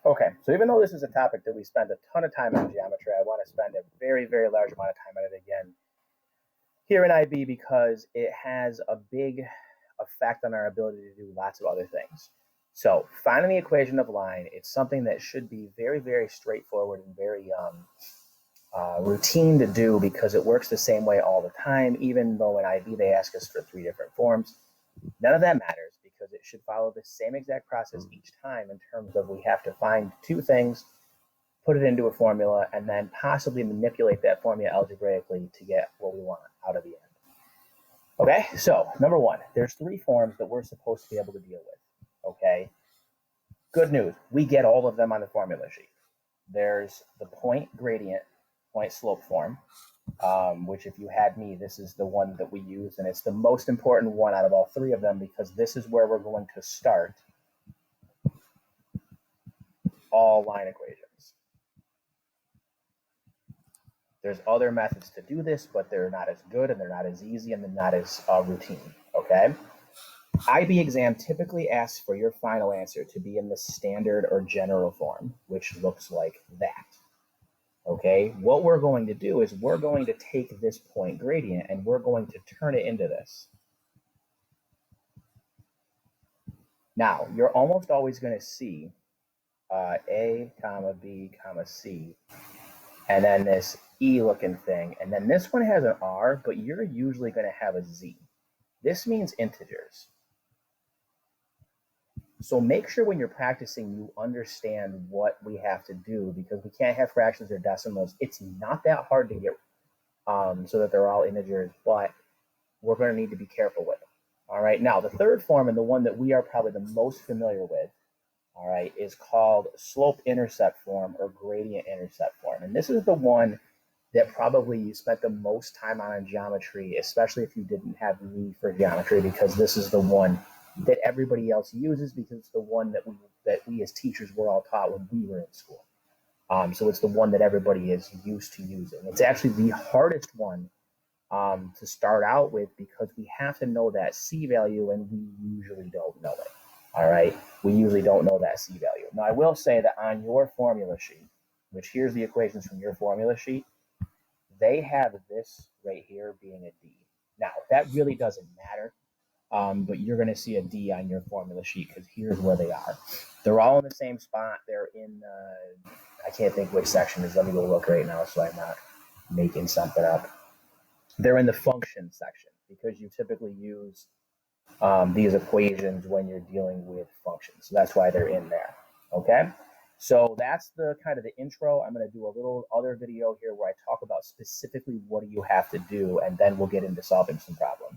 Okay, so even though this is a topic that we spend a ton of time on geometry, I want to spend a very, very large amount of time on it again here in IB because it has a big effect on our ability to do lots of other things. So finding the equation of line, it's something that should be very, very straightforward and very routine to do because it works the same way all the time, even though in IB they ask us for 3 different forms. None of that matters because it should follow the same exact process each time in terms of we have to find 2 things, put it into a formula, and then possibly manipulate that formula algebraically to get what we want out of the end. Okay, so number 1, there's 3 forms that we're supposed to be able to deal with. Okay, good news, we get all of them on the formula sheet. There's the point gradient, point slope form, which if you had me, this is the one that we use, and it's the most important one out of all 3 of them because this is where we're going to start all line equations. There's other methods to do this, but they're not as good and they're not as easy and they're not as routine, okay? IB exam typically asks for your final answer to be in the standard or general form, which looks like that. Okay, what we're going to do is we're going to take this point gradient and we're going to turn it into this. Now, you're almost always going to see A, comma, B, comma, C, and then this E looking thing. And then this one has an R, but you're usually going to have a Z. This means integers. So make sure when you're practicing, you understand what we have to do because we can't have fractions or decimals. It's not that hard to get so that they're all integers, but we're going to need to be careful with them. All right, now the third form and the one that we are probably the most familiar with, all right, is called slope-intercept form or gradient-intercept form. And this is the one that probably you spent the most time on in geometry, especially if you didn't have me for geometry, because this is the one that everybody else uses because it's the one that we as teachers were all taught when we were in school. So it's the one that everybody is used to using. It's actually the hardest one to start out with because we have to know that C value and we usually don't know it. All right, we usually don't know that C value. Now I will say that on your formula sheet, which here's the equations from your formula sheet, they have this right here being a D. Now that really doesn't matter. But you're going to see a D on your formula sheet because here's where they are. They're all in the same spot. They're in, I can't think which section is. Let me go look right now so I'm not making something up. They're in the function section because you typically use these equations when you're dealing with functions. So that's why they're in there, okay? So that's the kind of the intro. I'm going to do a little other video here where I talk about specifically what do you have to do, and then we'll get into solving some problems.